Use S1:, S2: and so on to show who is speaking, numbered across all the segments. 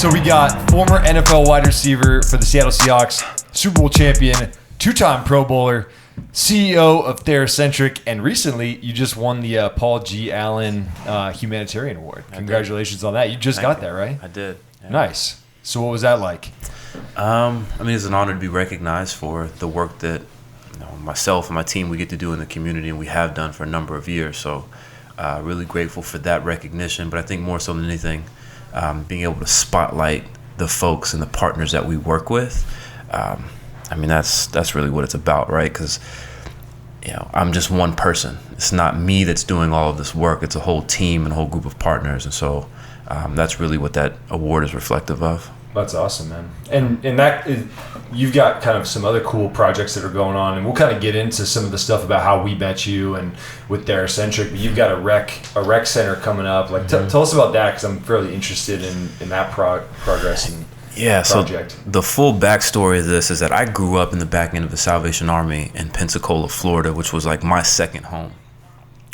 S1: So we got former NFL wide receiver for the Seattle Seahawks, Super Bowl champion, two-time Pro Bowler, CEO of Theracentric, and recently you just won the Paul G. Allen Humanitarian Award. Congratulations on that. You just got that, right?
S2: I did. Yeah.
S1: Nice. So what was that like?
S2: It's an honor to be recognized for the work that myself and my team, we get to do in the community, and we have done for a number of years. So really grateful for that recognition. But I think more so than anything, being able to spotlight the folks and the partners that we work with, that's really what it's about, right? Because I'm just one person. It's not me that's doing all of this work. It's a whole team and a whole group of partners, and so that's really what that award is reflective of.
S1: That's awesome, man. And that is, you've got kind of some other cool projects that are going on, and we'll kind of get into some of the stuff about how we met you and with Theracentric. But you've got a rec center coming up. Like, tell us about that, because I'm fairly interested in that progress and project.
S2: So the full backstory of this is that I grew up in the back end of the Salvation Army in Pensacola, Florida, which was like my second home.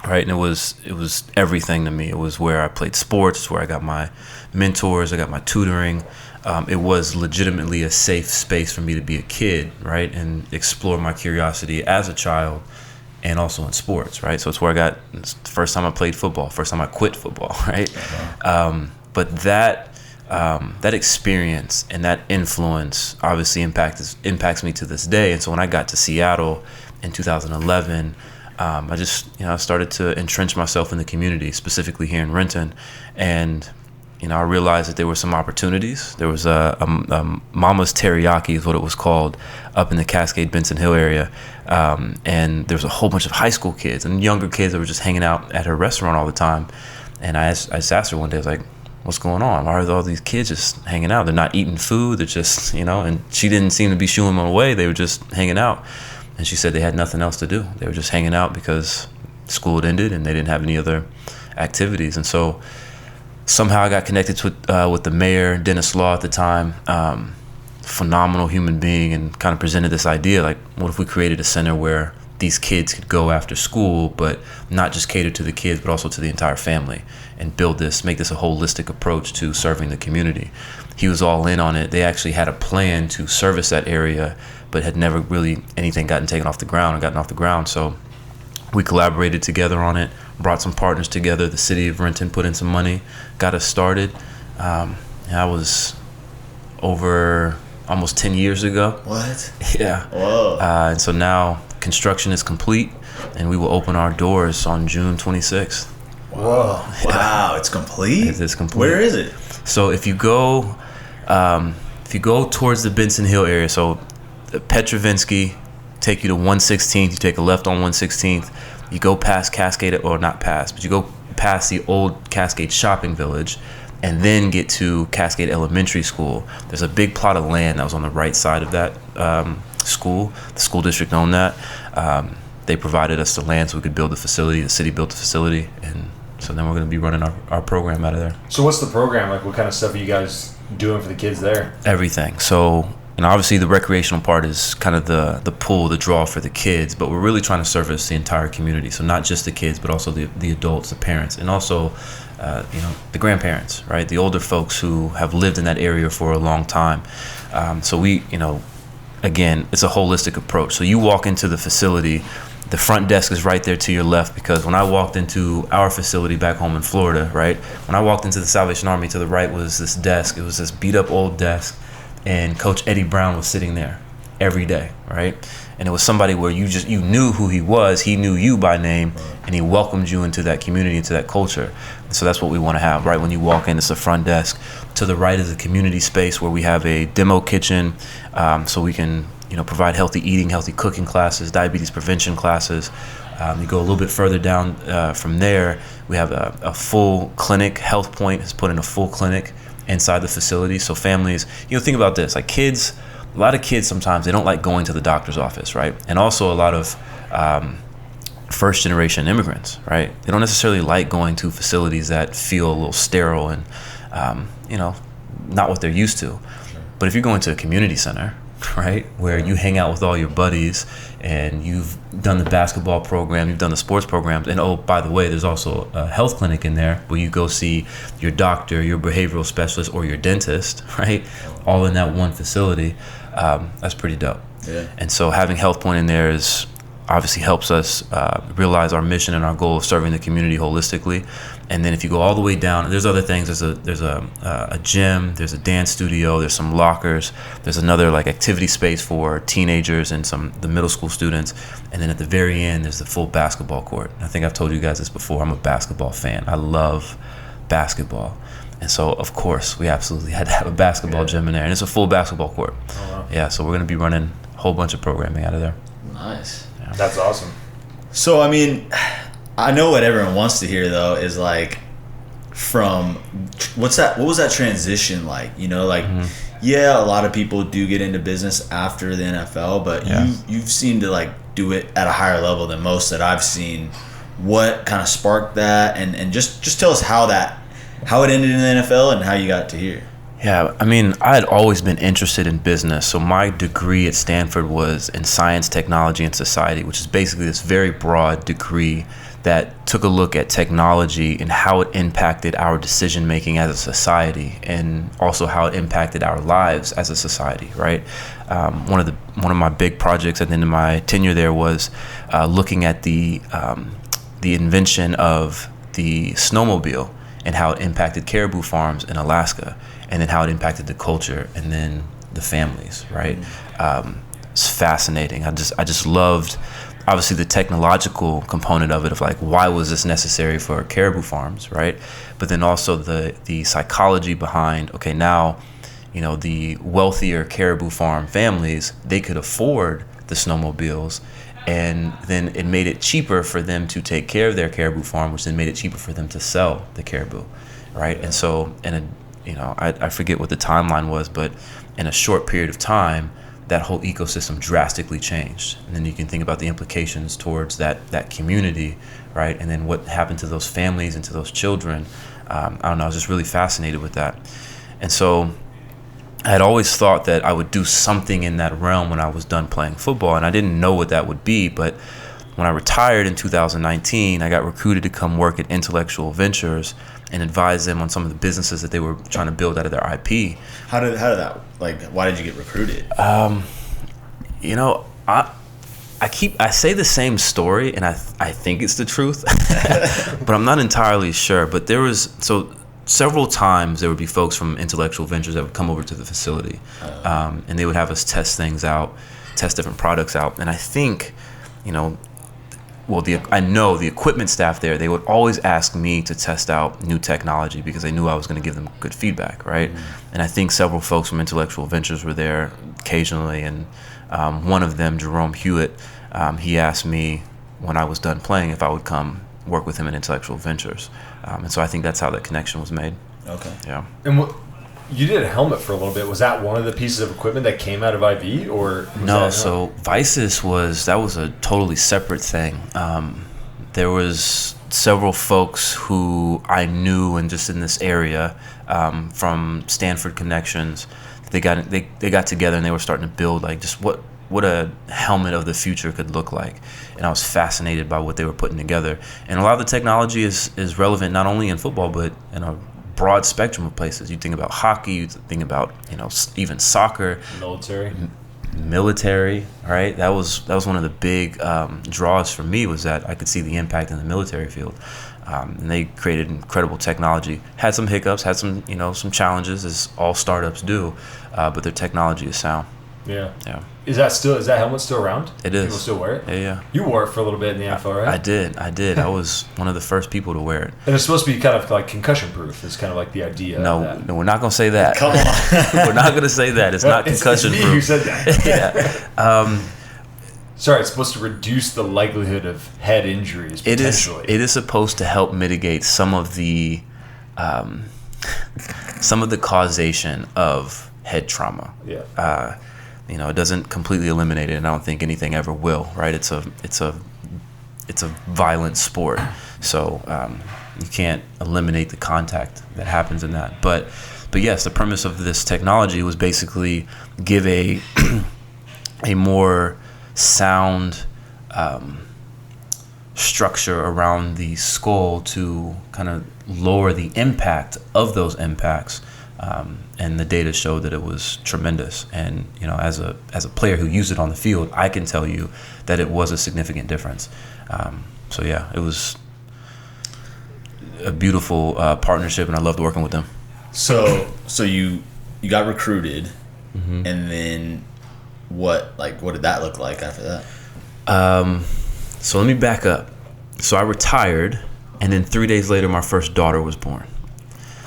S2: Right, and it was everything to me. It was where I played sports. It's where I got my mentors. I got my tutoring. It was legitimately a safe space for me to be a kid, right, and explore my curiosity as a child, and also in sports, right. So it's where it's the first time I played football, first time I quit football, right. But that experience and that influence obviously impacts me to this day. And so when I got to Seattle in 2011. I just, started to entrench myself in the community, specifically here in Renton, and I realized that there were some opportunities. There was a Mama's Teriyaki is what it was called, up in the Cascade Benson Hill area, and there was a whole bunch of high school kids and younger kids that were just hanging out at her restaurant all the time. And I just asked her one day, I was like, "What's going on? Why are all these kids just hanging out? They're not eating food. They're just, and she didn't seem to be shooing them away. They were just hanging out." And she said they had nothing else to do. They were just hanging out because school had ended and they didn't have any other activities. And so somehow I got connected with the mayor, Dennis Law at the time, phenomenal human being, and kind of presented this idea, like, what if we created a center where these kids could go after school, but not just cater to the kids, but also to the entire family, and make this a holistic approach to serving the community. He was all in on it. They actually had a plan to service that area, but had never really anything gotten off the ground. So we collaborated together on it, brought some partners together. The city of Renton put in some money, got us started. That was over almost 10 years ago.
S3: What?
S2: Yeah.
S3: Whoa.
S2: And so now construction is complete, and we will open our doors on June 26th.
S3: Whoa. Wow, it's complete?
S2: It is complete.
S3: Where is it?
S2: So if you go towards the Benson Hill area, so Petrovinsky, take you to 116th, you take a left on 116th, you go past Cascade, or not past, but you go past the old Cascade Shopping Village, and then get to Cascade Elementary School. There's a big plot of land that was on the right side of that school. The school district owned that. They provided us the land so we could build the facility. The city built the facility, and so then we're going to be running our program out of there.
S1: So what's the program? Like, what kind of stuff are you guys doing for the kids there?
S2: Everything. So, obviously the recreational part is kind of the pull, the draw for the kids, but we're really trying to service the entire community. So not just the kids, but also the adults, the parents, and also the grandparents, right? The older folks who have lived in that area for a long time. So we, again, it's a holistic approach. So you walk into the facility, the front desk is right there to your left, because when I walked into our facility back home in Florida, right? When I walked into the Salvation Army, to the right was this desk. It was this beat up old desk, and Coach Eddie Brown was sitting there every day, right? And it was somebody where you knew who he was, he knew you by name, and he welcomed you into that community, into that culture. And so that's what we want to have, right? When you walk in, it's the front desk. To the right is a community space where we have a demo kitchen, so we can provide healthy eating, healthy cooking classes, diabetes prevention classes. You go a little bit further down from there, we have a full clinic. Health Point has put in a full clinic inside the facility. So families, think about this, like kids, a lot of kids sometimes, they don't like going to the doctor's office, right? And also a lot of first generation immigrants, right? They don't necessarily like going to facilities that feel a little sterile and, not what they're used to. But if you're going to a community center, right? Where you hang out with all your buddies and you've done the basketball program, you've done the sports programs. And oh, by the way, there's also a health clinic in there where you go see your doctor, your behavioral specialist, or your dentist, right? All in that one facility. That's pretty dope.
S3: Yeah.
S2: And so having Health Point in there is obviously helps us realize our mission and our goal of serving the community holistically. And then if you go all the way down, there's other things. There's a gym, there's a dance studio, there's some lockers, there's another like activity space for teenagers and the middle school students. And then at the very end, there's the full basketball court. I think I've told you guys this before. I'm a basketball fan. I love basketball. And so, of course, we absolutely had to have a basketball gym in there. And it's a full basketball court.
S1: Oh, wow.
S2: Yeah, so we're going to be running a whole bunch of programming out of there.
S3: Nice.
S2: Yeah.
S1: That's awesome.
S3: So, I mean, I know what everyone wants to hear, though, is like from what was that transition like? You know, like, yeah, a lot of people do get into business after the NFL, but you've seemed to like do it at a higher level than most that I've seen. What kind of sparked that? And just tell us how it ended in the NFL and how you got to here.
S2: Yeah, I mean, I had always been interested in business. So my degree at Stanford was in science, technology, and society, which is basically this very broad degree that took a look at technology and how it impacted our decision making as a society, and also how it impacted our lives as a society. Right. One of my big projects at the end of my tenure there was looking at the invention of the snowmobile and how it impacted caribou farms in Alaska, and then how it impacted the culture and then the families, right? It's fascinating. I just loved, obviously, the technological component of it, of like, why was this necessary for caribou farms, right? But then also the psychology behind, okay, now, you know, the wealthier caribou farm families, they could afford the snowmobiles, and then it made it cheaper for them to take care of their caribou farm, which then made it cheaper for them to sell the caribou, right? And so, I forget what the timeline was, but in a short period of time, that whole ecosystem drastically changed. And then you can think about the implications towards that community, right? And then what happened to those families and to those children. I don't know, I was just really fascinated with that. And so I had always thought that I would do something in that realm when I was done playing football, and I didn't know what that would be. But when I retired in 2019, I got recruited to come work at Intellectual Ventures and advise them on some of the businesses that they were trying to build out of their IP.
S3: How did that, like, why did you get recruited?
S2: You know, I say the same story, and I think it's the truth, but I'm not entirely sure. But several times there would be folks from Intellectual Ventures that would come over to the facility, and they would have us test things out, test different products out. And I think, I know the equipment staff there, they would always ask me to test out new technology because they knew I was going to give them good feedback, right? And I think several folks from Intellectual Ventures were there occasionally, and one of them, Jerome Hewitt, he asked me when I was done playing if I would come work with him in Intellectual Ventures. And so I think that's how that connection was made.
S3: Okay.
S2: Yeah.
S1: And you did a helmet for a little bit. Was that one of the pieces of equipment that came out of IV, or
S2: no? So Vices was a totally separate thing. There was several folks who I knew and just in this area from Stanford connections. They got together and they were starting to build like just what a helmet of the future could look like. And I was fascinated by what they were putting together. And a lot of the technology is relevant not only in football, but in a broad spectrum of places. You think about hockey, you think about, even soccer. Military, right? That was one of the big draws for me, was that I could see the impact in the military field. And they created incredible technology. Had some hiccups, had some challenges, as all startups do, but their technology is sound.
S1: Yeah.
S2: Yeah.
S1: Is that helmet still around?
S2: It is.
S1: People still wear it?
S2: Yeah.
S1: You wore it for a little bit in the NFL, right?
S2: I did. I was one of the first people to wear it.
S1: And it's supposed to be kind of like concussion proof. Is kind of like the idea.
S2: No,
S1: of that.
S2: we're not gonna say that.
S3: Come on.
S2: We're not gonna say that. It's not concussion
S1: it's me
S2: proof.
S1: who said that.
S2: Yeah.
S1: Sorry, it's supposed to reduce the likelihood of head injuries potentially.
S2: It is supposed to help mitigate some of the causation of head trauma.
S1: Yeah.
S2: It doesn't completely eliminate it, and I don't think anything ever will. Right? It's a violent sport, so You can't eliminate the contact that happens in that. But yes, the premise of this technology was basically give a more sound structure around the skull to kind of lower the impact of those impacts. And the data showed that it was tremendous. And as a player who used it on the field, I can tell you that it was a significant difference. So yeah, it was a beautiful partnership, and I loved working with them.
S3: So you got recruited, and then what did that look like after that?
S2: So let me back up. So I retired, and then 3 days later, my first daughter was born.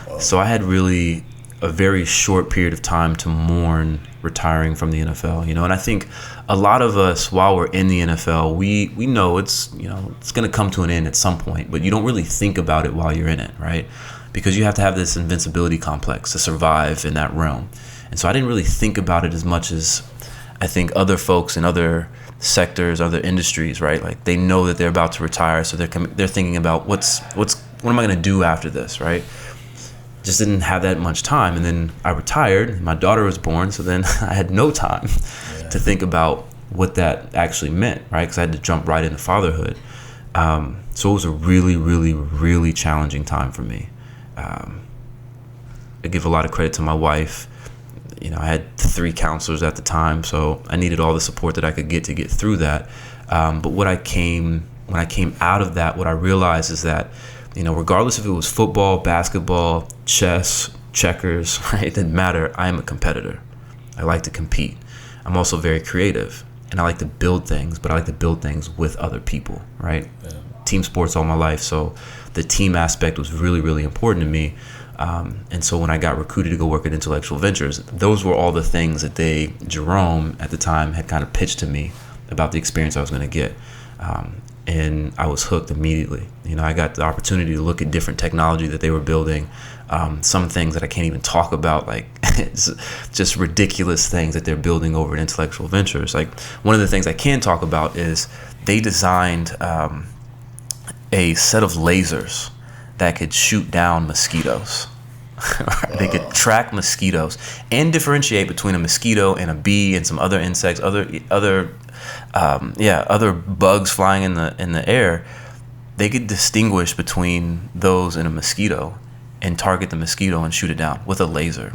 S2: Whoa. So I had really a very short period of time to mourn retiring from the NFL, and I think a lot of us, while we're in the NFL, we know it's going to come to an end at some point, but you don't really think about it while you're in it, right? Because you have to have this invincibility complex to survive in that realm. And so I didn't really think about it as much as I think other folks in other sectors, other industries, right? Like they know that they're about to retire, so they're thinking about what am I going to do after this, right? Just didn't have that much time. And then I retired, my daughter was born, so then I had no time to think about what that actually meant, right? Because I had to jump right into fatherhood. So it was a really, really, really challenging time for me. I give a lot of credit to my wife. I had 3 counselors at the time, so I needed all the support that I could get to get through that. But when I came out of that, what I realized is that, regardless if it was football, basketball, chess, checkers, right, it didn't matter. I am a competitor. I like to compete. I'm also very creative, and I like to build things, but I like to build things with other people, right? Yeah. Team sports all my life, so the team aspect was really, really important to me. And so when I got recruited to go work at Intellectual Ventures, those were all the things that Jerome at the time had kind of pitched to me about the experience I was going to get. And I was hooked immediately. I got the opportunity to look at different technology that they were building, some things that I can't even talk about, like just ridiculous things that they're building over at Intellectual Ventures. Like one of the things I can talk about is they designed a set of lasers that could shoot down mosquitoes. They could track mosquitoes and differentiate between a mosquito and a bee and some other insects, other bugs flying in the air. They could distinguish between those and a mosquito and target the mosquito and shoot it down with a laser.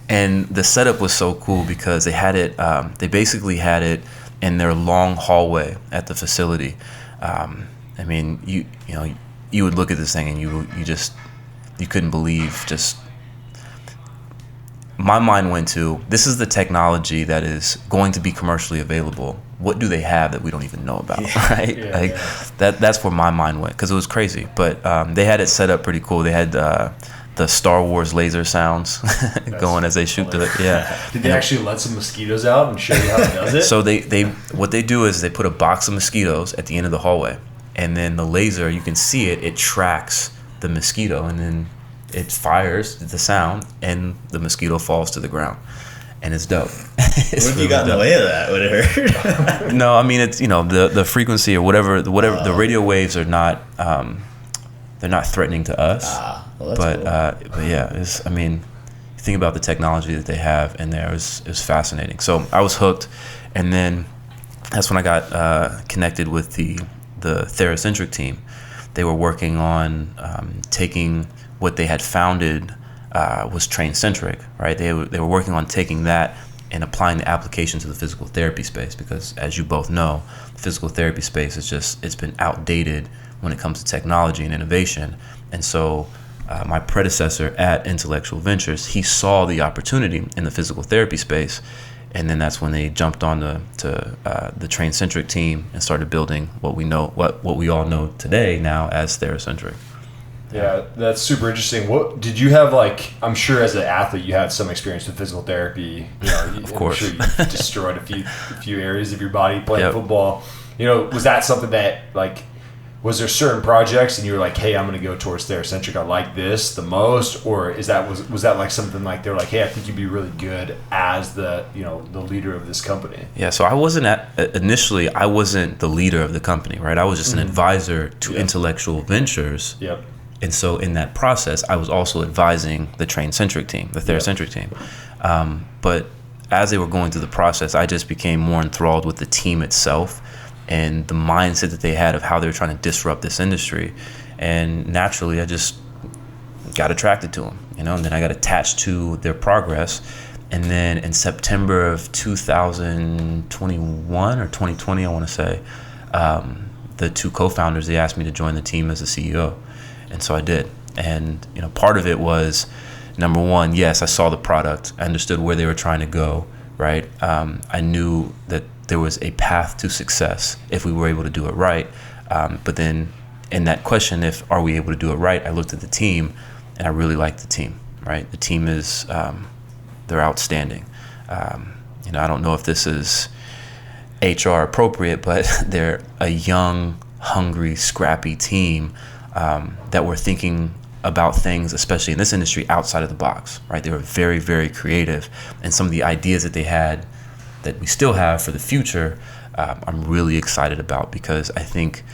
S2: And the setup was so cool because they had it. They basically had it in their long hallway at the facility. I mean, you would look at this thing and you couldn't believe. Just my mind went to, this is the technology that is going to be commercially available. What do they have that we don't even know about, right? That's where my mind went, because it was crazy. But they had it set up pretty cool. They had the Star Wars laser sounds going as they shoot
S1: Did they actually let some mosquitoes out and show you how it does it?
S2: So what they do is they put a box of mosquitoes at the end of the hallway, and then the laser, you can see it tracks the mosquito, and then it fires the sound, and the mosquito falls to the ground, and it's dope.
S3: What if you got in the way of that? Would it hurt?
S2: No, I mean, it's the frequency or whatever the radio waves are not they're not threatening to us.
S3: Well, that's cool.
S2: But yeah, you think about the technology that they have in there. It was fascinating. So I was hooked, and then that's when I got connected with the Theracentric team. They were working on taking what they had founded was Train-centric, right? They were working on taking that and applying the application to the physical therapy space, because as you both know, the physical therapy space it's been outdated when it comes to technology and innovation. And so my predecessor at Intellectual Ventures, he saw the opportunity in the physical therapy space, and then that's when they jumped on the Train-centric team and started building what we all know today now as Theracentric.
S1: Yeah, that's super interesting. What did you have, I'm sure as an athlete you had some experience with physical therapy.
S2: Of course.
S1: I'm sure you destroyed a few areas of your body playing football. Was that something that, was there certain projects and you were like, hey, I'm going to go towards Theracentric, I like this the most? Or was that something like they were like, hey, I think you'd be really good as the leader of this company?
S2: Yeah, so I wasn't initially the leader of the company, right? I was just an advisor to Intellectual Ventures.
S1: Yep.
S2: And so in that process, I was also advising the Train-centric team, the Theracentric team. But as they were going through the process, I just became more enthralled with the team itself and the mindset that they had of how they were trying to disrupt this industry. And naturally, I just got attracted to them, and then I got attached to their progress. And then in September of 2021 or 2020, I want to say, the two co-founders, they asked me to join the team as a CEO. And so I did. And, part of it was, number one, yes, I saw the product. I understood where they were trying to go, right? I knew that there was a path to success if we were able to do it right. But then in that question, are we able to do it right, I looked at the team, and I really liked the team, right? The team is, they're outstanding. I don't know if this is HR appropriate, but they're a young, hungry, scrappy team that were thinking about things, especially in this industry, outside of the box, right? They were very, very creative, and some of the ideas that they had that we still have for the future, I'm really excited about, because I think,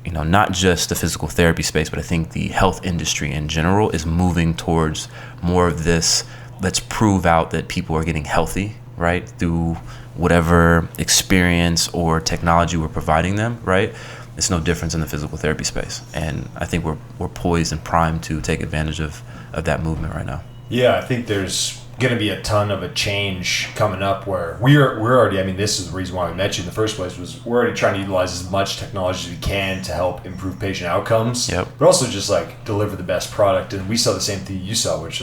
S2: not just the physical therapy space, but I think the health industry in general is moving towards more of this, let's prove out that people are getting healthy, right? Through whatever experience or technology we're providing them, right? It's no difference in the physical therapy space. And I think we're poised and primed to take advantage of that movement right now.
S1: Yeah, I think there's going to be a ton of a change coming up where we're already, this is the reason why we met you in the first place, was we're already trying to utilize as much technology as we can to help improve patient outcomes, but also just deliver the best product. And we saw the same thing you saw, which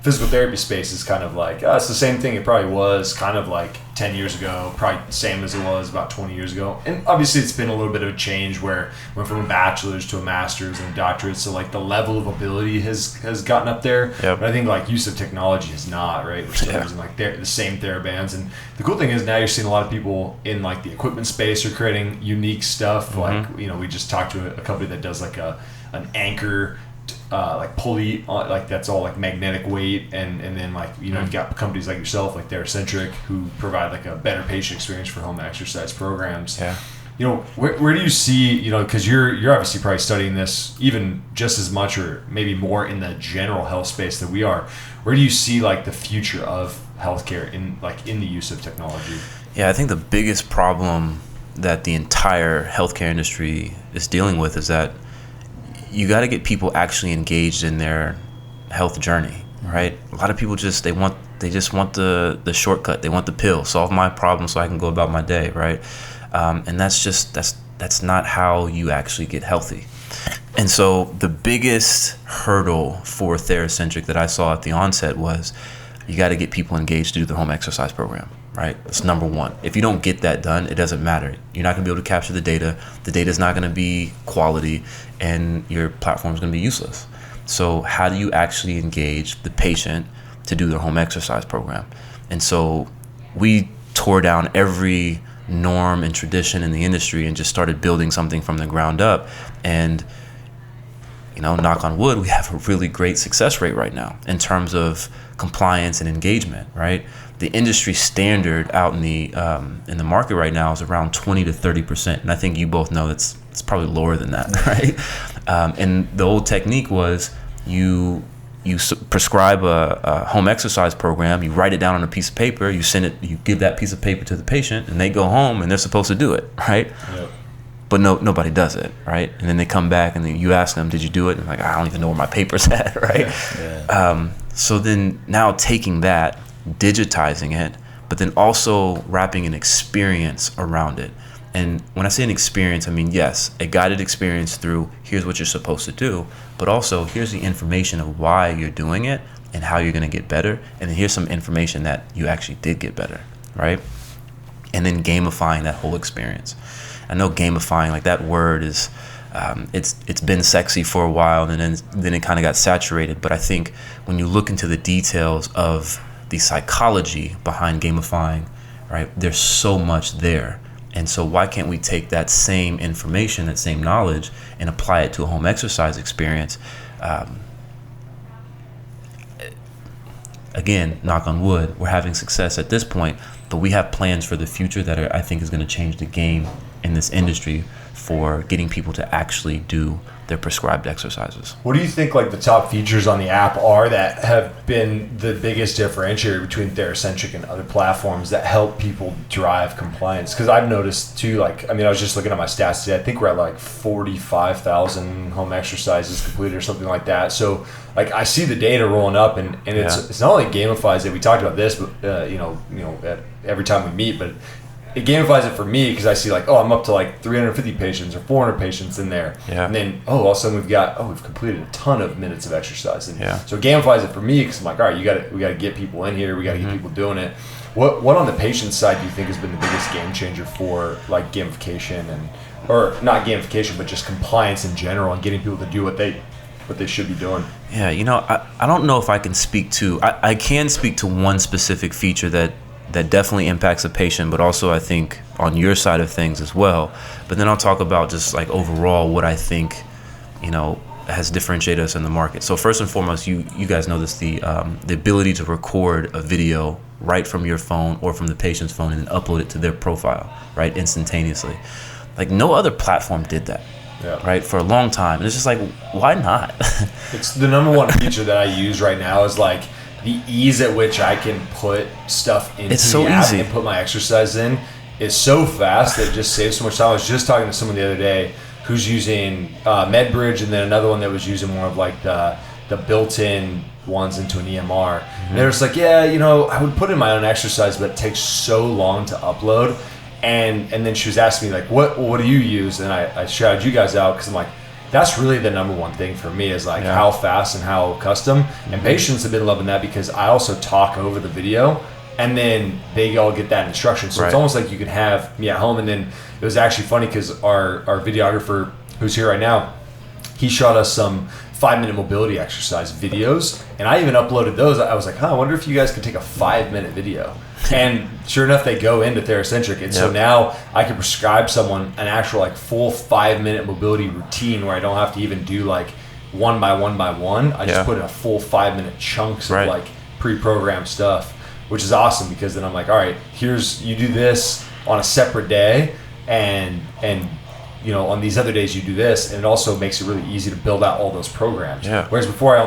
S1: physical therapy space is kind of it's the same thing it probably was kind of 10 years ago, probably the same as it was about 20 years ago. And obviously it's been a little bit of a change where it went from a bachelor's to a master's and a doctorate. So the level of ability has gotten up there. But I think use of technology is not, right? We're still using the same TheraBands. And the cool thing is now you're seeing a lot of people in the equipment space are creating unique stuff.
S2: Mm-hmm.
S1: We just talked to a company that does an anchor pulley, that's all magnetic weight, and then you've got companies like yourself, like Theracentric, who provide a better patient experience for home exercise programs. Where do you see, because you're obviously probably studying this even just as much or maybe more in the general health space than we are, where do you see the future of healthcare in the use of technology?
S2: I think the biggest problem that the entire healthcare industry is dealing with is that you got to get people actually engaged in their health journey, right? A lot of people just want the shortcut. They want the pill, solve my problem so I can go about my day, right? And that's not how you actually get healthy. And so the biggest hurdle for Theracentric that I saw at the onset was you got to get people engaged to do the home exercise program, right? That's number one. If you don't get that done, it doesn't matter. You're not going to be able to capture the data. The data is not going to be quality, and your platform is going to be useless. So how do you actually engage the patient to do their home exercise program? And so we tore down every norm and tradition in the industry and just started building something from the ground up. And knock on wood, we have a really great success rate right now in terms of compliance and engagement, right? The industry standard out in the market right now is around 20 to 30%, and I think you both know it's probably lower than that, right? And the old technique was you prescribe a home exercise program, you write it down on a piece of paper, you send it, you give that piece of paper to the patient, and they go home and they're supposed to do it, right? Yep. But nobody does it, right? And then they come back and then you ask them, did you do it? And I don't even know where my paper's at, right? Yeah. So then now taking that, digitizing it, but then also wrapping an experience around it. And when I say an experience, I mean, yes, a guided experience through here's what you're supposed to do, but also here's the information of why you're doing it and how you're going to get better. And then here's some information that you actually did get better, right? And then gamifying that whole experience. I know gamifying, that word is, it's been sexy for a while, and then it kind of got saturated. But I think when you look into the details of the psychology behind gamifying, right, there's so much there. And so why can't we take that same information, that same knowledge, and apply it to a home exercise experience? Again, knock on wood, we're having success at this point, but we have plans for the future that I think is going to change the game in this industry for getting people to actually do their prescribed exercises.
S1: What do you think like the top features on the app are that have been the biggest differentiator between Theracentric and other platforms that help people drive compliance? Because I've noticed too, like, I mean, I was just looking at my stats today. I think we're at like 45,000 home exercises completed or something like that. So like I see the data rolling up, and it's not only gamifies it. We talked about this, but every time we meet, but it gamifies it for me because I see like, oh, I'm up to like 350 patients or 400 patients in there. Yeah. And then, all of a sudden we've completed a ton of minutes of exercise. And so it gamifies it for me because I'm like, all right, we got to get people in here. We got to get people doing it. What on the patient side do you think has been the biggest game changer for like gamification or not gamification, but just compliance in general and getting people to do what they should be doing?
S2: Yeah. I don't know if I can speak to, I can speak to one specific feature that definitely impacts a patient, but also I think on your side of things as well. But then I'll talk about just like overall what I think, has differentiated us in the market. So first and foremost, you guys know this, the ability to record a video right from your phone or from the patient's phone and then upload it to their profile, right, instantaneously. Like no other platform did that. Yeah. Right, for a long time. And it's just like, why not?
S1: It's the number one feature that I use right now is like the ease at which I can put stuff into the app and put my exercise in is so fast that it just saves so much time. I was just talking to someone the other day who's using MedBridge, and then another one that was using more of like the built-in ones into an EMR. And they're just like, I would put in my own exercise, but it takes so long to upload. And then she was asking me like, what do you use? And I shouted you guys out because I'm like, that's really the number one thing for me is like how fast and how custom. And patients have been loving that because I also talk over the video and then they all get that instruction. So it's almost like you can have me at home. And then it was actually funny because our videographer who's here right now, he shot us some 5-minute mobility exercise videos. And I even uploaded those. I was like, I wonder if you guys could take a 5-minute video. And sure enough, they go into Theracentric. And so now I can prescribe someone an actual like full 5-minute mobility routine where I don't have to even do like one by one by one. I just put in a full 5-minute chunks of like pre-programmed stuff, which is awesome because then I'm like, all right, you do this on a separate day and on these other days you do this, and it also makes it really easy to build out all those programs. Yeah. Whereas before I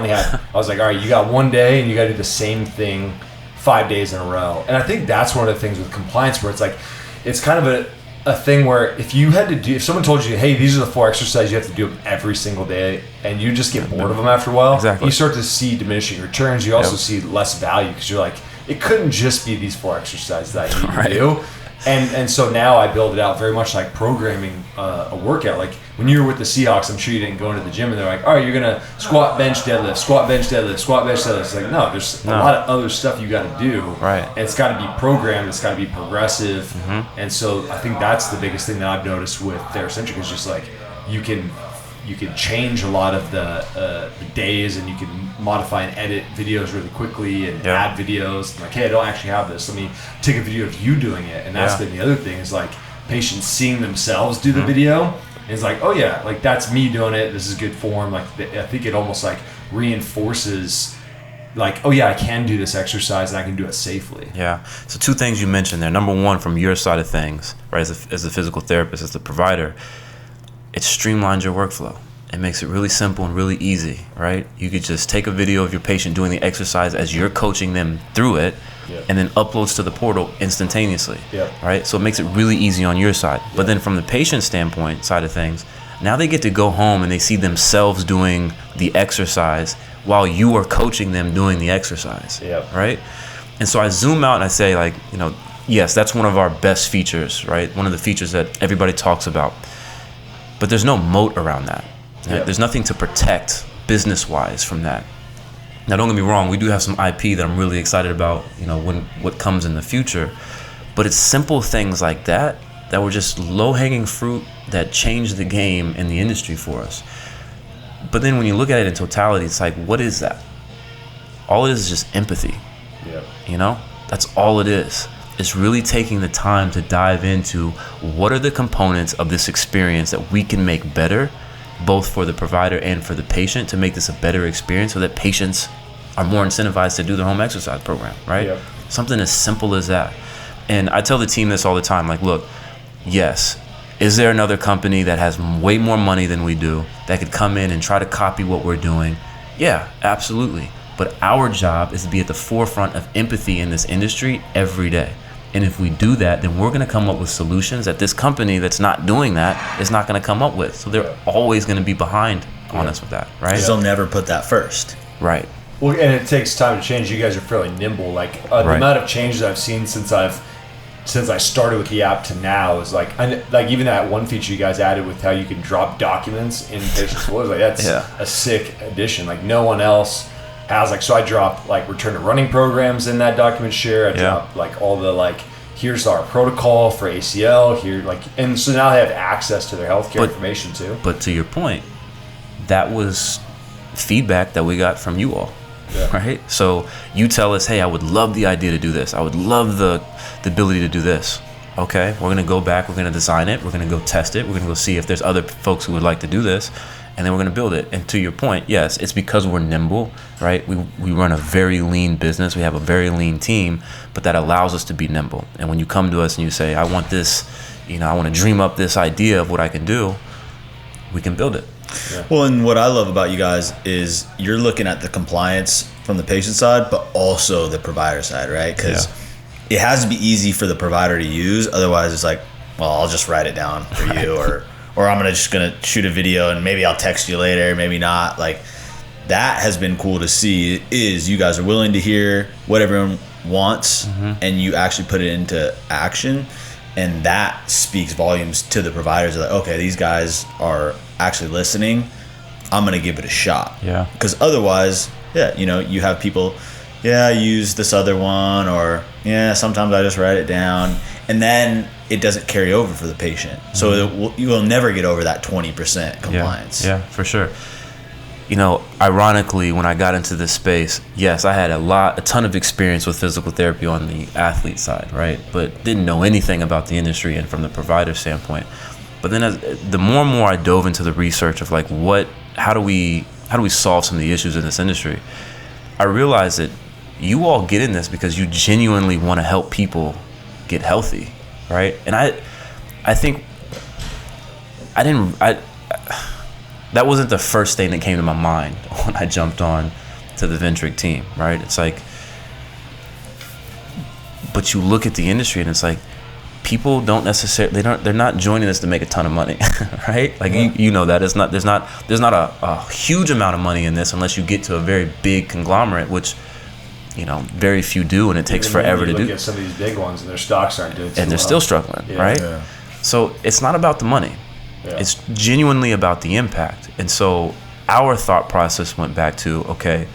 S1: was like, all right, you got one day and you got to do the same thing 5 days in a row. And I think that's one of the things with compliance where it's like, it's kind of a thing where if someone told you, hey, these are the 4 exercises you have to do every single day, and you just get bored of them after a while, you start to see diminishing returns. You also see less value because you're like, it couldn't just be these 4 exercises that I need to do. And so now I build it out very much like programming a workout. Like when you were with the Seahawks, I'm sure you didn't go into the gym and they're like, all right, you're going to squat, bench, deadlift, squat, bench, deadlift, squat, bench, deadlift. It's like, no, there's a lot of other stuff you got to do. Right. And it's got to be programmed. It's got to be progressive. And so I think that's the biggest thing that I've noticed with Theracentric is just like you can change a lot of the days, and you can modify and edit videos really quickly and add videos. Like, hey, I don't actually have this. Let me take a video of you doing it. And that's been the other thing is like patients seeing themselves do the video. And it's like, oh yeah, like that's me doing it. This is good form. Like I think it almost like reinforces like, oh yeah, I can do this exercise and I can do it safely.
S2: Yeah. So 2 things you mentioned there. Number one, from your side of things, right, as a physical therapist, as the provider, it streamlines your workflow. It makes it really simple and really easy, right? You could just take a video of your patient doing the exercise as you're coaching them through it, and then uploads to the portal instantaneously, right? So it makes it really easy on your side. But then from the patient standpoint side of things, now they get to go home and they see themselves doing the exercise while you are coaching them doing the exercise, right? And so I zoom out and I say like, yes, that's one of our best features, right? One of the features that everybody talks about. But there's no moat around that. There's nothing to protect business-wise from that. Now, don't get me wrong. We do have some IP that I'm really excited about, what comes in the future. But it's simple things like that were just low-hanging fruit that changed the game in the industry for us. But then when you look at it in totality, it's like, what is that? All it is just empathy. That's all it is. It's really taking the time to dive into what are the components of this experience that we can make better, both for the provider and for the patient, to make this a better experience so that patients are more incentivized to do their home exercise program, right? Something as simple as that. And I tell the team this all the time, like, look, yes, is there another company that has way more money than we do that could come in and try to copy what we're doing? Yeah, absolutely. But our job is to be at the forefront of empathy in this industry every day. And if we do that, then we're going to come up with solutions that this company that's not doing that is not going to come up with. So they're always going to be behind on us with that, right?
S3: Because they'll never put that first.
S2: Right.
S1: Well, and it takes time to change. You guys are fairly nimble. Like the amount of changes I've seen since I started with the app to now is like even that one feature you guys added with how you can drop documents in patient floors. Like that's a sick addition. Like no one else has. Like so, I drop like return to running programs in that document share. I drop like all the like here's our protocol for ACL here. Like and so now they have access to their healthcare information too.
S2: But to your point, that was feedback that we got from you all. Yeah. Right? So you tell us, hey, I would love the idea to do this. I would love the ability to do this. Okay, we're going to go back. We're going to design it. We're going to go test it. We're going to go see if there's other folks who would like to do this. And then we're going to build it. And to your point, yes, it's because we're nimble, right? We run a very lean business. We have a very lean team, but that allows us to be nimble. And when you come to us and you say, I want this, I want to dream up this idea of what I can do, we can build it.
S3: Yeah. Well, and what I love about you guys is you're looking at the compliance from the patient side, but also the provider side, right? Because it has to be easy for the provider to use. Otherwise, it's like, well, I'll just write it down for you, or I'm just gonna shoot a video and maybe I'll text you later, maybe not. Like that has been cool to see. Is you guys are willing to hear what everyone wants, and you actually put it into action. And that speaks volumes to the providers. Like, okay, these guys are actually listening. I'm going to give it a shot.
S2: Yeah.
S3: Because otherwise, you have people, I use this other one, or, sometimes I just write it down. And then it doesn't carry over for the patient. So you will never get over that 20% compliance.
S2: Yeah, for sure. Ironically, when I got into this space, yes, I had a ton of experience with physical therapy on the athlete side, right? But didn't know anything about the industry and from the provider standpoint. But then the more and more I dove into the research of like how do we solve some of the issues in this industry, I realized that you all get in this because you genuinely want to help people get healthy, right? And I think that wasn't the first thing that came to my mind when I jumped on to the Ventric team, right? It's like, but you look at the industry and it's like, people don't necessarily, they're not joining us to make a ton of money, right? Like you know that there's not a huge amount of money in this unless you get to a very big conglomerate, which very few do, and it takes forever to do.
S1: Look at some of these big ones and their stocks aren't doing too
S2: and they're still struggling, right? Yeah. So it's not about the money. Yeah. It's genuinely about the impact. And so our thought process went back to, okay,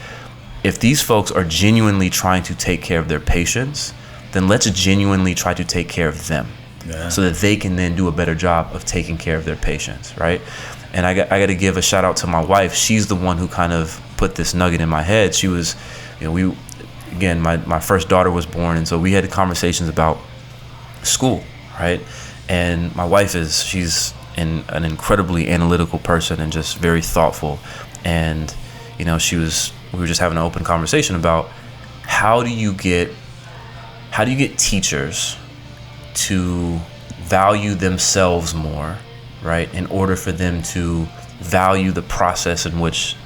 S2: if these folks are genuinely trying to take care of their patients, then let's genuinely try to take care of them so that they can then do a better job of taking care of their patients, right? And I got to give a shout out to my wife. She's the one who kind of put this nugget in my head. She was, my first daughter was born, and so we had conversations about school, right? And my wife she's an incredibly analytical person and just very thoughtful. And we were just having an open conversation about how do you get teachers to value themselves more, right? In order for them to value the process in which,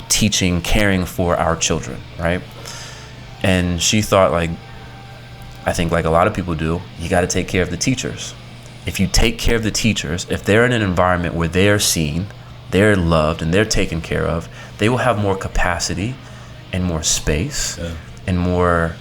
S2: teaching, caring for our children, right? And she thought, like, I think like a lot of people do, you got to take care of the teachers. If you take care of the teachers, if they're in an environment where they are seen, they're loved, and they're taken care of, they will have more capacity and more space and more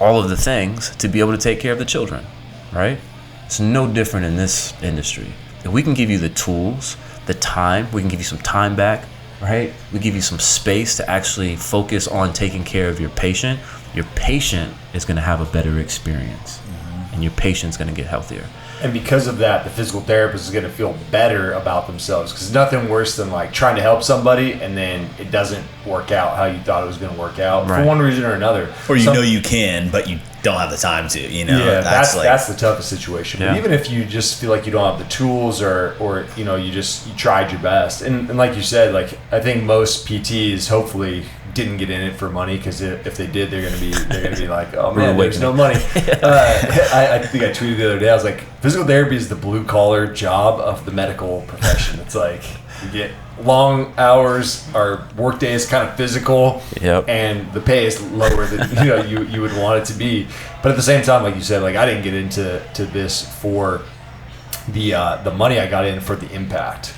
S2: all of the things to be able to take care of the children, right? It's no different in this industry. If we can give you the tools, the time, we can give you some time back, right? We give you some space to actually focus on taking care of your patient is going to have a better experience, and your patient's going to get healthier.
S1: And because of that, the physical therapist is going to feel better about themselves, because nothing worse than like trying to help somebody and then it doesn't work out how you thought it was going to work out for one reason or another.
S3: Or you can, but you don't have the time to.
S1: Yeah, that's the toughest situation. But even if you just feel like you don't have the tools, or you tried your best, and like you said, like I think most PTs hopefully didn't get in it for money, because if they did, they're gonna be like, oh man, there's no money. I think I tweeted the other day. I was like, physical therapy is the blue collar job of the medical profession. It's like you get long hours, our work day is kind of physical, and the pay is lower than you would want it to be. But at the same time, like you said, like I didn't get into this for the money. I got in for the impact,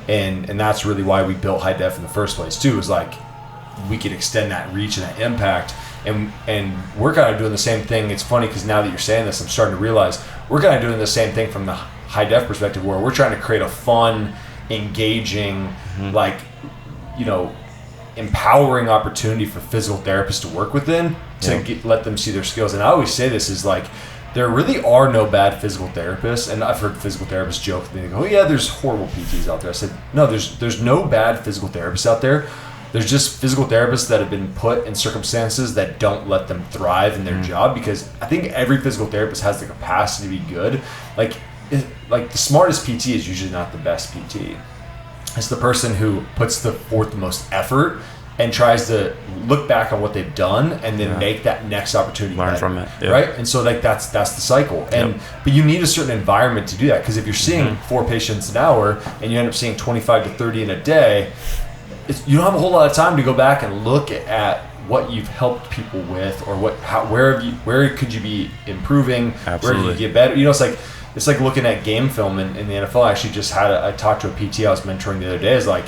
S1: and that's really why we built HIDEF in the first place too. Is like we could extend that reach and that impact, and we're kind of doing the same thing. It's funny because now that you're saying this, I'm starting to realize we're kind of doing the same thing from the HIDEF perspective, where we're trying to create a fun, engaging, like empowering opportunity for physical therapists to work within, to let them see their skills. And I always say this is like, there really are no bad physical therapists. And I've heard physical therapists joke, they go, oh yeah, there's horrible PTs out there. I said, no, there's no bad physical therapists out there. There's just physical therapists that have been put in circumstances that don't let them thrive in their job, because I think every physical therapist has the capacity to be good. Like the smartest PT is usually not the best PT. It's the person who puts forth the most effort and tries to look back on what they've done and then make that next opportunity
S2: learn
S1: better,
S2: from it,
S1: right? And so like that's the cycle. And but you need a certain environment to do that, because if you're seeing 4 patients an hour and you end up seeing 25 to 30 in a day, you don't have a whole lot of time to go back and look at what you've helped people with, or where could you be improving,
S2: Absolutely.
S1: where could you get better. It's like looking at game film in the NFL. I actually just I talked to a PT I was mentoring the other day. Is like,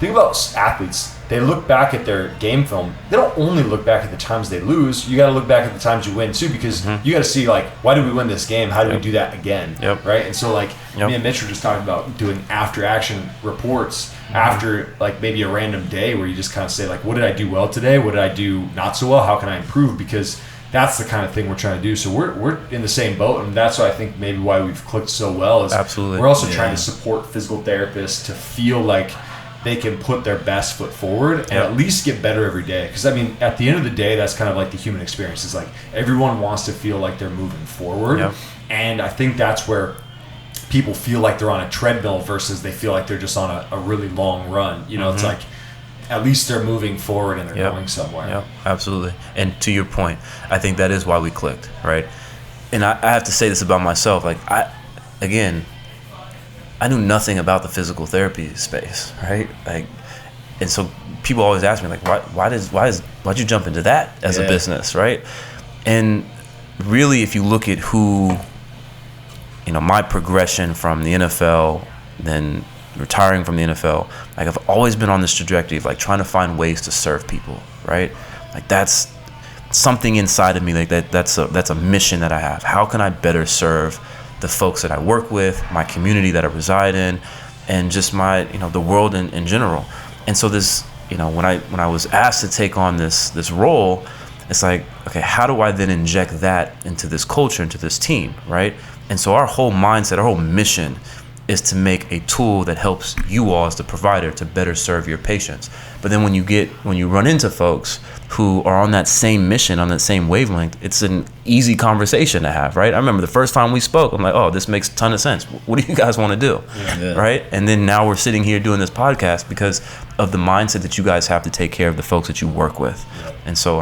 S1: think about athletes. They look back at their game film. They don't only look back at the times they lose. You got to look back at the times you win too, because you got to see like, why did we win this game? How do we do that again? Right? And so like me and Mitch were just talking about doing after action reports after like maybe a random day, where you just kind of say like, what did I do well today? What did I do not so well? How can I improve? Because that's the kind of thing we're trying to do. So we're in the same boat, and that's why I think maybe why we've clicked so well is
S2: Absolutely.
S1: We're also trying to support physical therapists to feel like they can put their best foot forward and at least get better every day. Because I mean, at the end of the day, that's kind of like the human experience. It's like everyone wants to feel like they're moving forward, and I think that's where people feel like they're on a treadmill versus they feel like they're just on a really long run. It's like, at least they're moving forward and they're going somewhere.
S2: Yep, absolutely. And to your point, I think that is why we clicked, right? And I have to say this about myself. Like, I knew nothing about the physical therapy space, right? Like, and so people always ask me, like, why'd you jump into that as a business, right? And really, if you look at who, my progression from the NFL, then retiring from the NFL, like I've always been on this trajectory of like trying to find ways to serve people, right? Like that's something inside of me, like that's a mission that I have. How can I better serve the folks that I work with, my community that I reside in, and just my, the world in general. And so this, when I was asked to take on this role, it's like, okay, how do I then inject that into this culture, into this team, right? And so our whole mindset, our whole mission is to make a tool that helps you all as the provider to better serve your patients. But then when you run into folks who are on that same mission, on that same wavelength, it's an easy conversation to have, right? I remember the first time we spoke, I'm like, oh, this makes a ton of sense. What do you guys want to do? Right? And then now we're sitting here doing this podcast because of the mindset that you guys have to take care of the folks that you work with. And so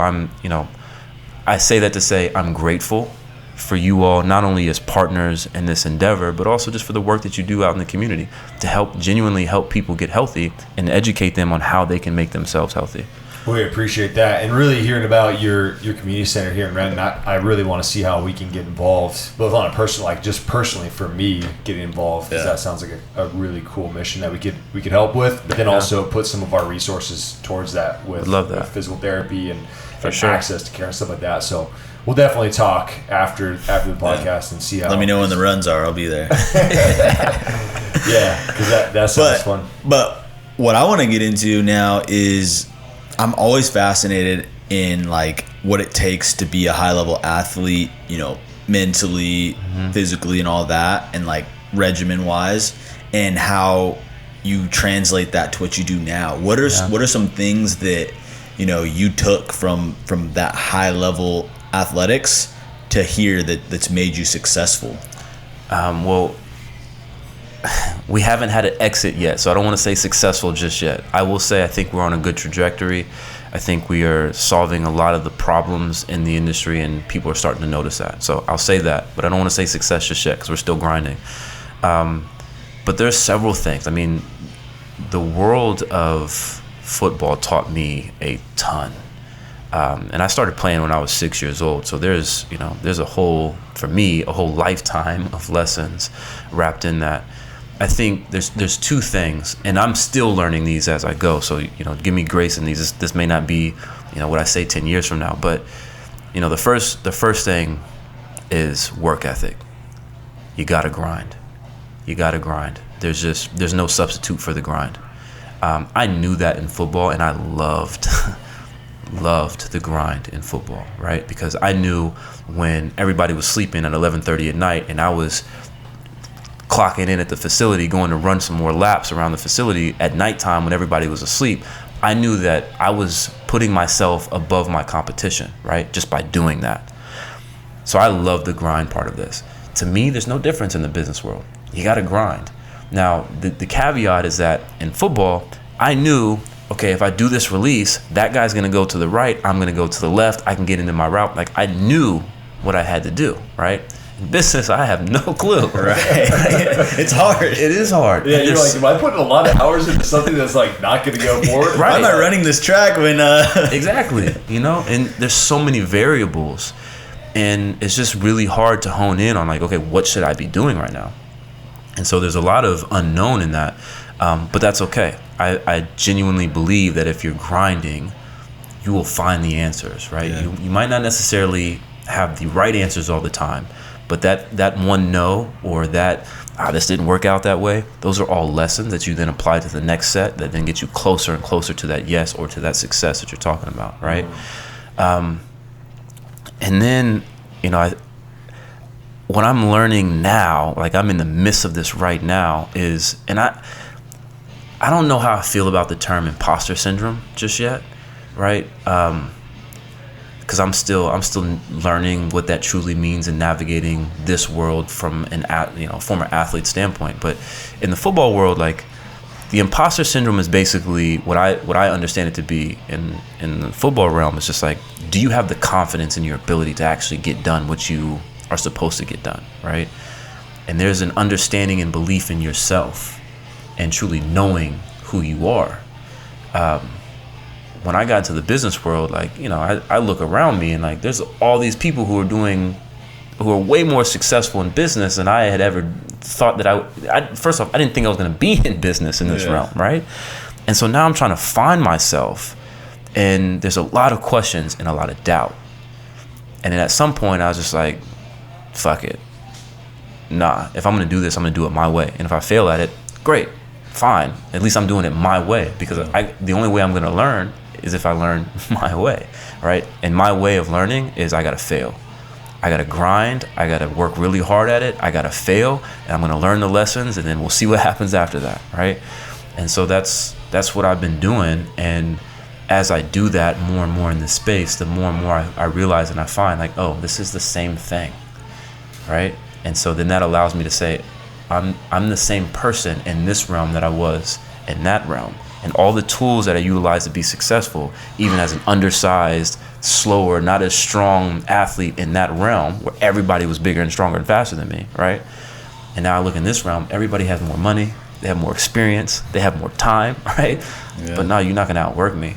S2: I say that to say I'm grateful for you all, not only as partners in this endeavor, but also just for the work that you do out in the community to genuinely help people get healthy and educate them on how they can make themselves healthy.
S1: We appreciate that, and really hearing about your community center here in Renton. I really want to see how we can get involved, both on a personal, like just personally for me getting involved, because that sounds like a really cool mission that we could help with, but then also put some of our resources towards that with physical therapy and access to care and stuff like that. So we'll definitely talk after the podcast and see how.
S3: Let me know when the runs are. I'll be there.
S1: Because that sounds fun.
S3: But what I want to get into now is I'm always fascinated in like what it takes to be a high level athlete, mentally, physically, and all that, and like regimen wise, and how you translate that to what you do now. What are some things that you took from that high level athletics to here that's made you successful?
S2: Well, we haven't had an exit yet, so I don't want to say successful just yet. I will say I think we're on a good trajectory. I think we are solving a lot of the problems in the industry, and people are starting to notice that. So I'll say that, but I don't want to say success just yet because we're still grinding. But there's several things. I mean, the world of football taught me a ton. And I started playing when I was 6 years old. So there's a whole lifetime of lessons wrapped in that. I think there's two things, and I'm still learning these as I go. So, give me grace in these. This may not be, what I say 10 years from now, but, the first thing is work ethic. You got to grind. There's no substitute for the grind. I knew that in football, and I loved the grind in football, right? Because I knew when everybody was sleeping at 11:30 at night and I was clocking in at the facility, going to run some more laps around the facility at nighttime when everybody was asleep, I knew that I was putting myself above my competition, right? Just by doing that. So I love the grind part of this. To me, there's no difference in the business world. You got to grind. Now, the caveat is that in football, I knew, okay, if I do this release, that guy's going to go to the right, I'm going to go to the left, I can get into my route. Like, I knew what I had to do, right? In business, I have no clue.
S3: Right. It's hard.
S2: It is hard.
S1: Yeah, you're like, am I putting a lot of hours into something that's like not going to go forward?
S2: Right.
S3: Why am I running this track when...
S2: Exactly. And there's so many variables, and it's just really hard to hone in on, like, okay, what should I be doing right now? And so there's a lot of unknown in that, but that's okay. I genuinely believe that if you're grinding, you will find the answers, right?
S3: Yeah.
S2: You might not necessarily have the right answers all the time, but that one no, or that, this didn't work out that way, those are all lessons that you then apply to the next set that then get you closer and closer to that yes or to that success that you're talking about, right? And then, what I'm learning now, like I'm in the midst of this right now, is, and I don't know how I feel about the term imposter syndrome just yet, right? Because I'm still learning what that truly means in navigating this world from former athlete standpoint. But in the football world, like, the imposter syndrome is basically what I understand it to be in the football realm. It's just like, do you have the confidence in your ability to actually get done what you are supposed to get done, right? And there's an understanding and belief in yourself and truly knowing who you are. When I got into the business world, like, I look around me and, like, there's all these people who are way more successful in business than I had ever thought that I first off, I didn't think I was going to be in business in this realm, right? And so now I'm trying to find myself, and there's a lot of questions and a lot of doubt. And then at some point I was just like, fuck it. Nah, if I'm going to do this, I'm going to do it my way. And if I fail at it, great, fine. At least I'm doing it my way, because the only way I'm going to learn is if I learn my way, right? And my way of learning is I got to fail. I got to grind. I got to work really hard at it. I got to fail, and I'm going to learn the lessons, and then we'll see what happens after that, right? And so that's what I've been doing. And as I do that more and more in this space, the more and more I realize and I find, like, oh, this is the same thing, right? And so then that allows me to say, I'm the same person in this realm that I was in that realm. And all the tools that I utilize to be successful, even as an undersized, slower, not as strong athlete in that realm where everybody was bigger and stronger and faster than me, right? And now I look in this realm, everybody has more money, they have more experience, they have more time, right? Yeah. But now you're not going to outwork me.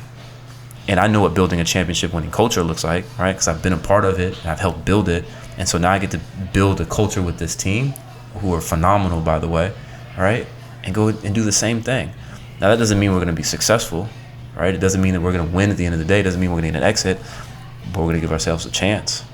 S2: And I know what building a championship winning culture looks like, right? Because I've been a part of it and I've helped build it. And so now I get to build a culture with this team, who are phenomenal, by the way, right? And go and do the same thing. Now, that doesn't mean we're going to be successful, right? It doesn't mean that we're going to win at the end of the day. It doesn't mean we're going to get an exit, but we're going to give ourselves a chance,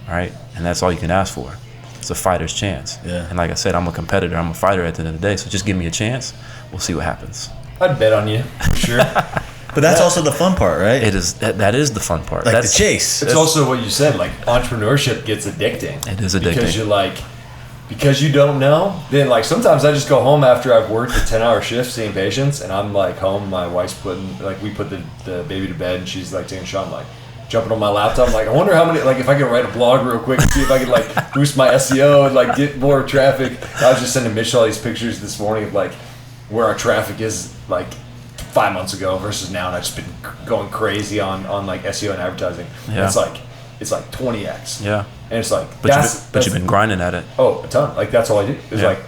S2: right? And that's all you can ask for. It's a fighter's chance. Yeah. And like I said, I'm a competitor. I'm a fighter at the end of the day. So just give me a chance. We'll see what happens.
S1: I'd bet on you, for sure.
S3: But that's also the fun part, right?
S2: It is. That is the fun part.
S3: Like
S2: that's
S3: the chase.
S1: It's also what you said, like, entrepreneurship gets addicting.
S2: It is addicting.
S1: Because you're like, because you don't know, then, like, sometimes I just go home after I've worked a 10-hour shift seeing patients, and I'm like home, my wife's we put the baby to bed, and she's like taking a shot. I'm like jumping on my laptop. I'm like, I wonder how many, like, if I could write a blog real quick and see if I could, like, boost my SEO and like get more traffic. I was just sending Mitch all these pictures this morning of like where our traffic is like 5 months ago versus now, and I've just been going crazy on like SEO and advertising.
S2: Yeah.
S1: It's like 20x.
S2: Yeah.
S1: And it's like,
S2: but you've been grinding at it.
S1: Oh, a ton. Like that's all I do. It's like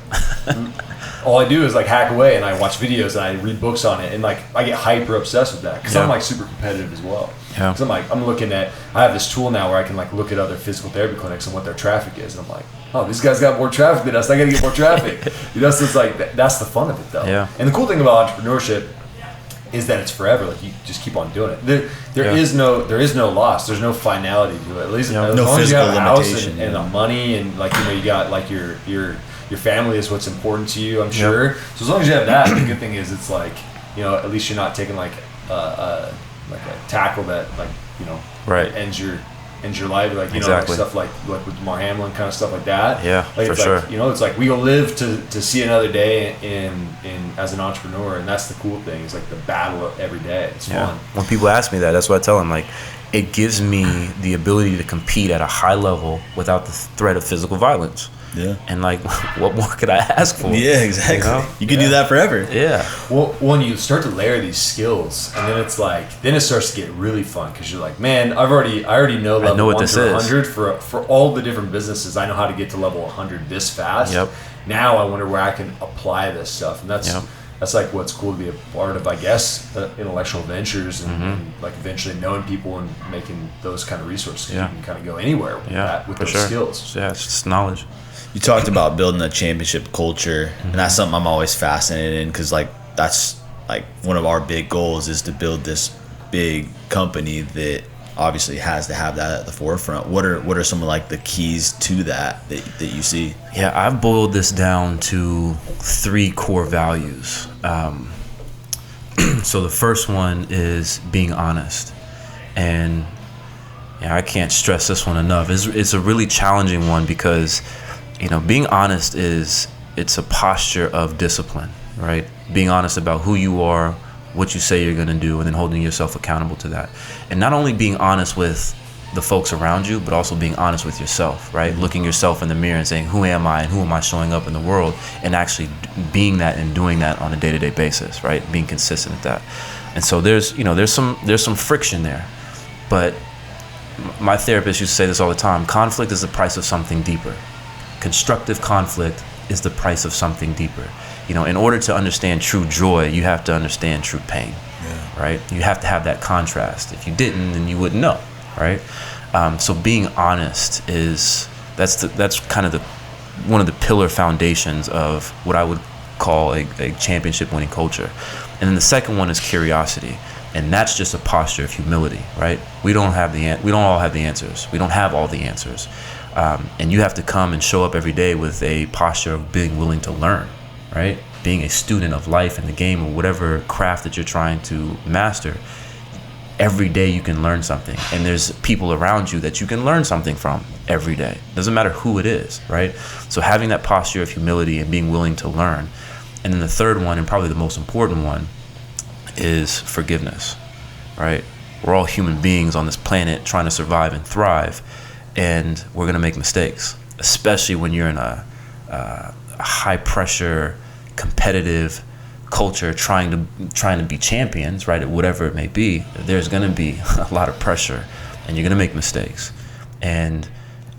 S1: all I do is like hack away, and I watch videos and I read books on it, and like I get hyper obsessed with that because I'm like super competitive as well.
S2: Yeah.
S1: Because I'm looking at, I have this tool now where I can like look at other physical therapy clinics and what their traffic is, and I'm like, oh, this guy's got more traffic than us. I got to get more traffic. So it's like that's the fun of it though.
S2: Yeah.
S1: And the cool thing about entrepreneurship is that it's forever. Like you just keep on doing it. There is no loss. There's no finality to it. At least as
S3: no
S1: long as you have a house
S3: limitation,
S1: and the money, and like you got like your family is what's important to you, I'm sure. So as long as you have that, the good thing is it's like, at least you're not taking like a tackle that like ends your life, like like stuff like with Mar Hamlin kind of stuff like that.
S2: Yeah,
S1: like,
S2: for
S1: it's
S2: sure.
S1: Like, it's like we will live to see another day in as an entrepreneur, and that's the cool thing. It's like the battle of every day. It's fun.
S2: When people ask me that, that's what I tell them. Like, it gives me the ability to compete at a high level without the threat of physical violence.
S3: Yeah.
S2: And like, what more could I ask for?
S3: Yeah, exactly. You could do that forever.
S2: Yeah.
S1: Well, when you start to layer these skills, and then it's like, then it starts to get really fun because you're like, man, I already know level 1 to 100 for all the different businesses. I know how to get to level 100 this fast.
S2: Yep.
S1: Now I wonder where I can apply this stuff, and that's like what's cool to be a part of, I guess, intellectual ventures and like eventually knowing people and making those kind of resources.
S2: Yeah.
S1: You can kind of go anywhere with those skills.
S2: Yeah, it's just knowledge.
S3: You talked about building a championship culture, and that's something I'm always fascinated in because like that's like one of our big goals is to build this big company that obviously has to have that at the forefront. What are some of like the keys to that you see?
S2: Yeah, I've boiled this down to 3 core values. So the first one is being honest, and I can't stress this one enough. It's a really challenging one because being honest it's a posture of discipline, right? Being honest about who you are, what you say you're going to do, and then holding yourself accountable to that. And not only being honest with the folks around you, but also being honest with yourself, right? Looking yourself in the mirror and saying, who am I and who am I showing up in the world, and actually being that and doing that on a day-to-day basis, right? Being consistent at that. And so there's some friction there. But my therapist used to say this all the time: conflict is the price of something deeper. Constructive conflict is the price of something deeper. In order to understand true joy, you have to understand true pain, right? You have to have that contrast. If you didn't, then you wouldn't know, right? So being honest that's kind of one of the pillar foundations of what I would call a championship winning culture. And then the second one is curiosity. And that's just a posture of humility, right? We don't all have the answers. We don't have all the answers. And you have to come and show up every day with a posture of being willing to learn, right? Being a student of life and the game, or whatever craft that you're trying to master. Every day you can learn something, and there's people around you that you can learn something from every day. Doesn't matter who it is, right? So having that posture of humility and being willing to learn. And then the third one, and probably the most important one, is forgiveness, right? We're all human beings on this planet trying to survive and thrive, and we're gonna make mistakes, especially when you're in a high pressure, competitive culture trying to be champions, right? At whatever it may be, there's gonna be a lot of pressure, and you're gonna make mistakes. And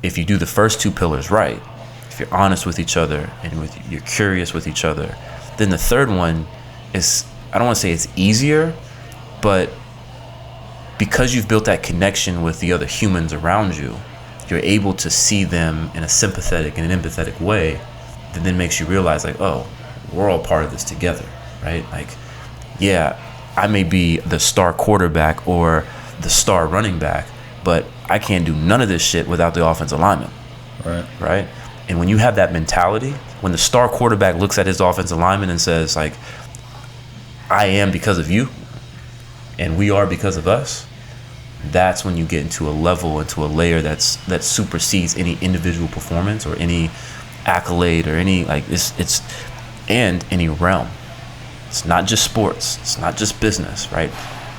S2: if you do the first 2 pillars right, if you're honest with each other and you're curious with each other, then the third one is, I don't want to say it's easier, but because you've built that connection with the other humans around you, you're able to see them in a sympathetic and an empathetic way that then makes you realize, like, oh, we're all part of this together, right? Like, yeah, I may be the star quarterback or the star running back, but I can't do none of this shit without the offensive lineman, right? And when you have that mentality, when the star quarterback looks at his offensive lineman and says, like, I am because of you, and we are because of us, that's when you get into a level, into a layer that supersedes any individual performance or any accolade or any, like, it's and any realm. It's not just sports, it's not just business, right?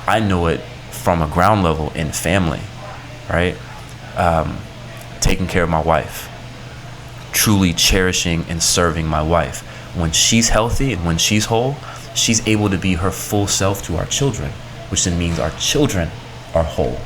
S2: I know it from a ground level in family, right? Taking care of my wife, truly cherishing and serving my wife. When she's healthy and when she's whole, she's able to be her full self to our children, which then means our children are whole,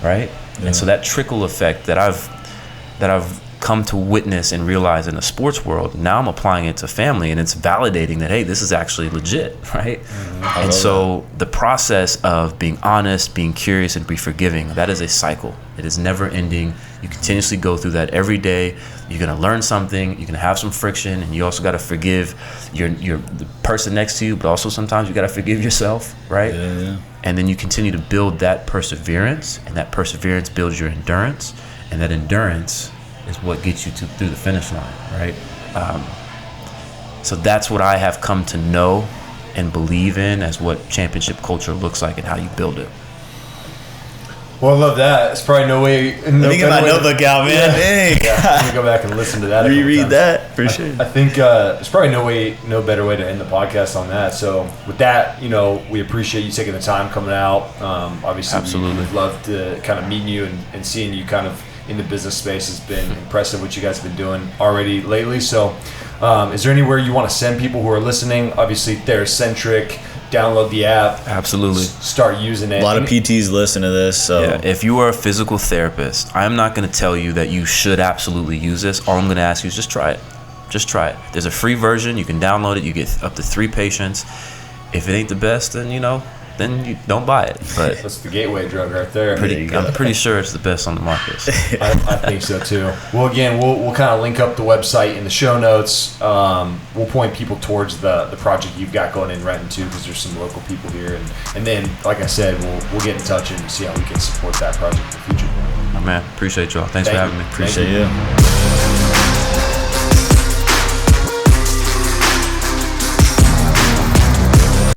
S2: right? Yeah. And so that trickle effect that I've come to witness and realize in the sports world, now I'm applying it to family, and it's validating that, hey, this is actually legit, right? Mm-hmm. And so the process of being honest, being curious, and be forgiving, that is a cycle. It is never ending. You continuously go through that every day. You're gonna learn something, you're gonna have some friction, and you also gotta forgive the person next to you, but also sometimes you gotta forgive yourself, right? Yeah. And then you continue to build that perseverance, and that perseverance builds your endurance, and that endurance is what gets you through the finish line, right? So that's what I have come to know and believe in as what championship culture looks like and how you build it.
S1: Well, I love that. It's probably no way.
S3: Let me get my notebook out, man. Dang.
S1: Yeah, I'm gonna go back and listen to that.
S3: Reread that for sure.
S1: I think there's probably no better way to end the podcast on that. So with that, we appreciate you taking the time coming out. Obviously,
S2: absolutely,
S1: we'd love to kind of meet you and seeing you kind of in the business space has been impressive what you guys have been doing already lately. So is there anywhere you want to send people who are listening? Obviously, Theracentric. Download the app.
S2: Absolutely.
S1: Start using it.
S3: A lot of PTs listen to this. So
S2: yeah, if you are a physical therapist, I'm not going to tell you that you should absolutely use this. All I'm going to ask you is just try it. Just try it. There's a free version. You can download it. You get up to 3 patients. If it ain't the best, then then you don't buy it. But
S1: that's the gateway drug right there.
S2: I'm pretty sure it's the best on the market. So.
S1: I think so too. Well, again, we'll kind of link up the website in the show notes. We'll point people towards the project you've got going in Renton too, because there's some local people here, and then like I said, we'll get in touch and see how we can support that project in the future.
S2: Oh, man, appreciate y'all. Thanks for having me.
S3: Appreciate you.